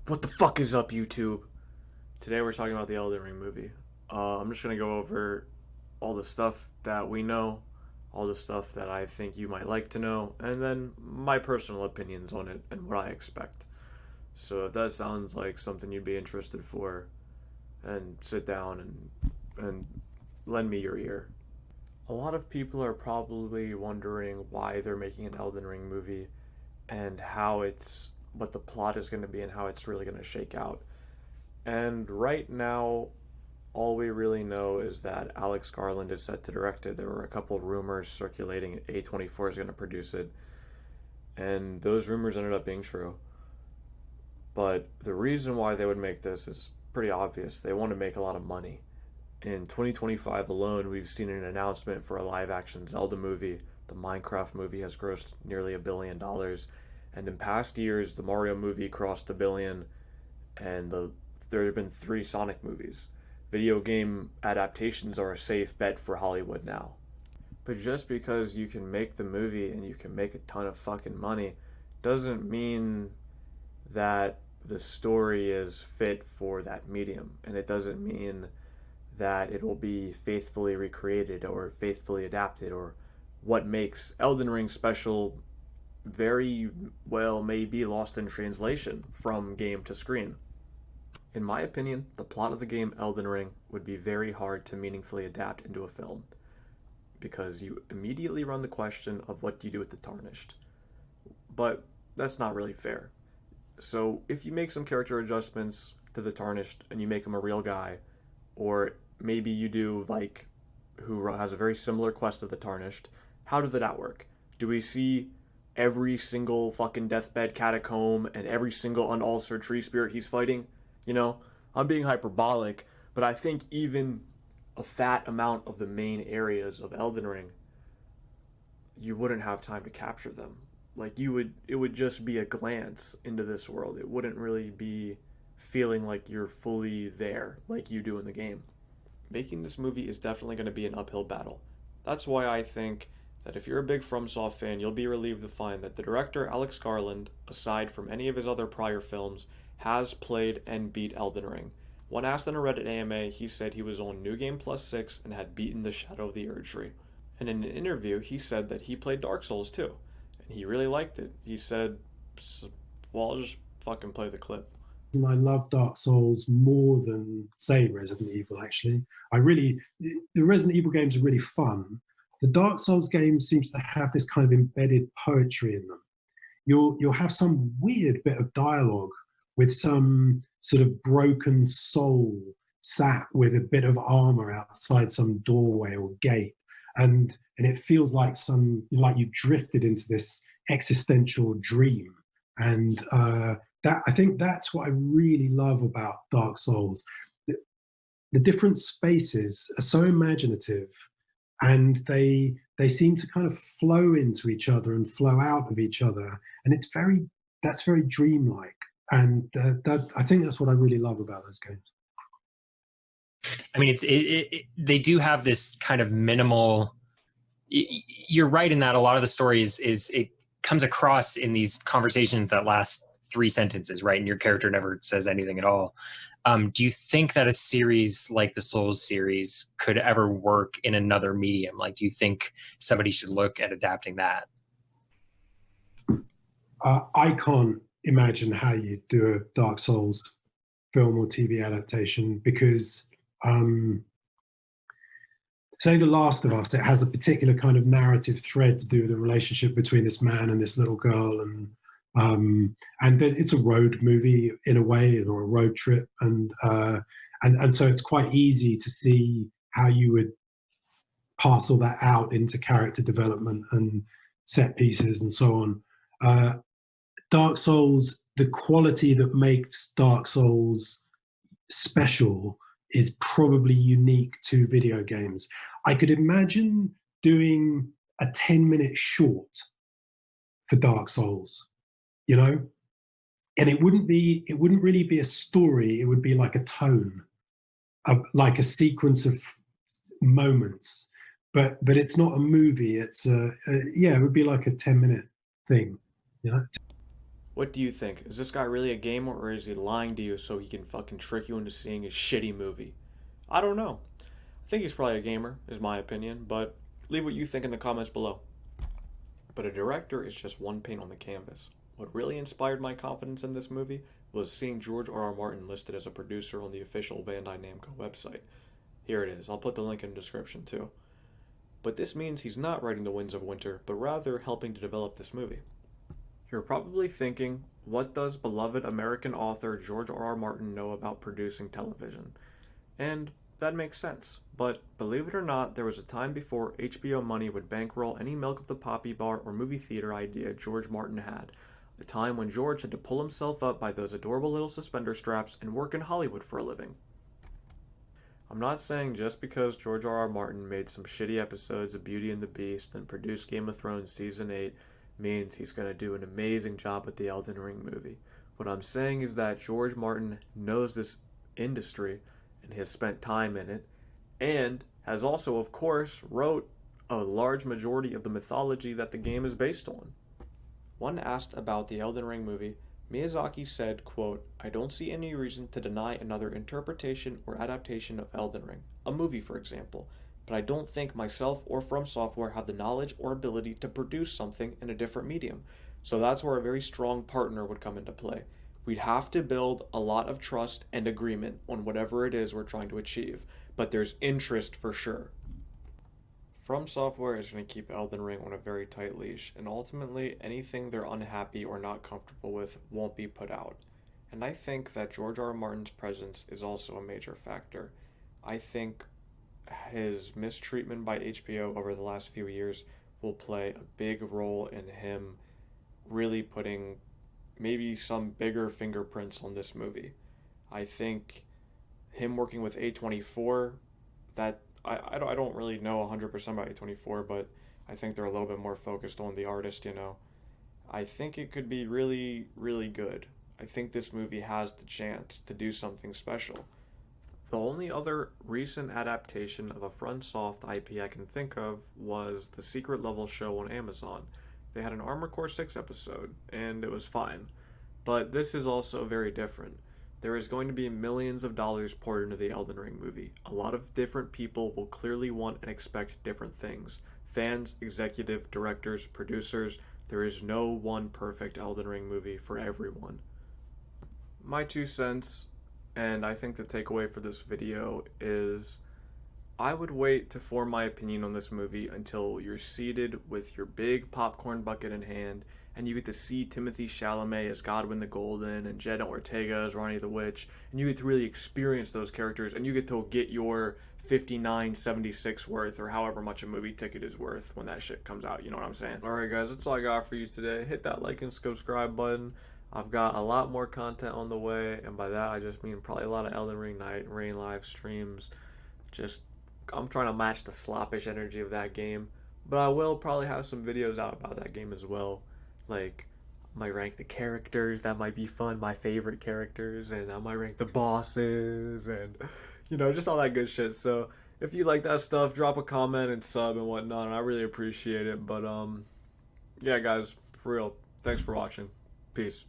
What the fuck is up, YouTube? Today we're talking about the Elden Ring movie. I'm just gonna go over all the stuff that we know, all the stuff that I think you might like to know, and then my personal opinions on it and what I expect. So if that sounds like something you'd be interested for, and sit down and lend me your ear. A lot of people are probably wondering why they're making an Elden Ring movie and how it's what the plot is going to be and how it's really going to shake out. And right now, all we really know is that Alex Garland is set to direct it. There were a couple of rumors circulating A24 is going to produce it, and those rumors ended up being true. But the reason why they would make this is pretty obvious. They want to make a lot of money. In 2025 alone, we've seen an announcement for a live action Zelda movie. The Minecraft movie has grossed nearly $1 billion. And in past years, the Mario movie crossed $1 billion, and there have been 3 Sonic movies. Video game adaptations are a safe bet for Hollywood now. But just because you can make the movie and you can make a ton of fucking money doesn't mean that the story is fit for that medium. And it doesn't mean that it will be faithfully recreated or faithfully adapted, or what makes Elden Ring special very well may be lost in translation from game to screen. In my opinion, the plot of the game Elden Ring would be very hard to meaningfully adapt into a film, because you immediately run the question of what do you do with the Tarnished. But that's not really fair. So if you make some character adjustments to the Tarnished and you make him a real guy, or maybe you do like who has a very similar quest of the Tarnished, how did that work? Do we see every single fucking deathbed catacomb and every unaltered tree spirit he's fighting? You know, I'm being hyperbolic, but I think even a fat amount of the main areas of Elden Ring, you wouldn't have time to capture them. Like it would just be a glance into this world. It wouldn't really be feeling like you're fully there like you do in the game. Making this movie is definitely going to be an uphill battle. That's why I think that if you're a big FromSoft fan, you'll be relieved to find that the director Alex Garland, aside from any of his other prior films, has played and beat Elden Ring. When asked in a Reddit AMA, he said he was on New Game Plus 6 and had beaten the Shadow of the Erdtree. And in an interview, he said that he played Dark Souls too, and he really liked it. He said, well, I'll just fucking play the clip. And I love Dark Souls more than, say, Resident Evil, actually. The Resident Evil games are really fun. The Dark Souls game seems to have this kind of embedded poetry in them. You'll have some weird bit of dialogue with some sort of broken soul sat with a bit of armor outside some doorway or gate. And it feels like you've drifted into this existential dream. And I think that's what I really love about Dark Souls. The different spaces are so imaginative, and they seem to kind of flow into each other and flow out of each other, and that's very dreamlike. And I think that's what I really love about those games. I mean, they do have this kind of minimal. You're right in that a lot of the stories it comes across in these conversations that last 3 sentences, right? And your character never says anything at all. Do you think that a series like the Souls series could ever work in another medium? Like, do you think somebody should look at adapting that? I can't imagine how you do a Dark Souls film or TV adaptation, because say The Last of Us, it has a particular kind of narrative thread to do with the relationship between this man and this little girl, and it's a road movie in a way, or a road trip, and so it's quite easy to see how you would parcel that out into character development and set pieces and so on. Dark Souls, the quality that makes Dark Souls special is probably unique to video games. I could imagine doing a 10-minute short for Dark Souls, and it wouldn't really be a story. It would be like a tone, like a sequence of moments. But it's not a movie. It would be like a 10-minute thing. What do you think? Is this guy really a gamer, or is he lying to you so he can fucking trick you into seeing a shitty movie? I don't know. I think he's probably a gamer, is my opinion, but leave what you think in the comments below. But a director is just one paint on the canvas. What really inspired my confidence in this movie was seeing George R. R. Martin listed as a producer on the official Bandai Namco website. Here it is. I'll put the link in the description too. But this means he's not writing The Winds of Winter, but rather helping to develop this movie. You're probably thinking, what does beloved American author George R. R. Martin know about producing television? And that makes sense. But believe it or not, there was a time before HBO money would bankroll any milk of the poppy bar or movie theater idea George Martin had. A time when George had to pull himself up by those adorable little suspender straps and work in Hollywood for a living. I'm not saying just because George R. R. Martin made some shitty episodes of Beauty and the Beast and produced Game of Thrones Season 8 means he's going to do an amazing job with the Elden Ring movie. What I'm saying is that George Martin knows this industry and has spent time in it, and has also, of course, wrote a large majority of the mythology that the game is based on. When asked about the Elden Ring movie, Miyazaki said, quote, "I don't see any reason to deny another interpretation or adaptation of Elden Ring, a movie for example, but I don't think myself or From Software have the knowledge or ability to produce something in a different medium." So that's where a very strong partner would come into play. We'd have to build a lot of trust and agreement on whatever it is we're trying to achieve, but there's interest for sure. From Software is going to keep Elden Ring on a very tight leash, and ultimately anything they're unhappy or not comfortable with won't be put out. And I think that George R. R. Martin's presence is also a major factor. I think his mistreatment by HBO over the last few years will play a big role in him really putting maybe some bigger fingerprints on this movie. I think him working with A24, that I don't really know 100% about A24, but I think they're a little bit more focused on the artist, you know. I think it could be really, really good. I think this movie has the chance to do something special. The only other recent adaptation of a FromSoft IP I can think of was the Secret Level show on Amazon. They had an Armored Core 6 episode, and it was fine. But this is also very different. There is going to be millions of dollars poured into the Elden Ring movie. A lot of different people will clearly want and expect different things. Fans, executive, directors, producers, there is no one perfect Elden Ring movie for everyone. My 2 cents, and I think the takeaway for this video is, I would wait to form my opinion on this movie until you're seated with your big popcorn bucket in hand and you get to see Timothée Chalamet as Godwin the Golden and Jenna Ortega as Ronnie the Witch, and you get to really experience those characters, and you get to get your $59.76 worth, or however much a movie ticket is worth when that shit comes out, you know what I'm saying? Alright guys, that's all I got for you today. Hit that like and subscribe button. I've got a lot more content on the way, and by that I just mean probably a lot of Elden Ring Night Rain live streams. I'm trying to match the sloppish energy of that game, but I will probably have some videos out about that game as well. Like, I might rank the characters, that might be fun, my favorite characters, and I might rank the bosses, and, you know, just all that good shit. So, if you like that stuff, drop a comment and sub and whatnot, and I really appreciate it. But, yeah, guys, for real, thanks for watching. Peace.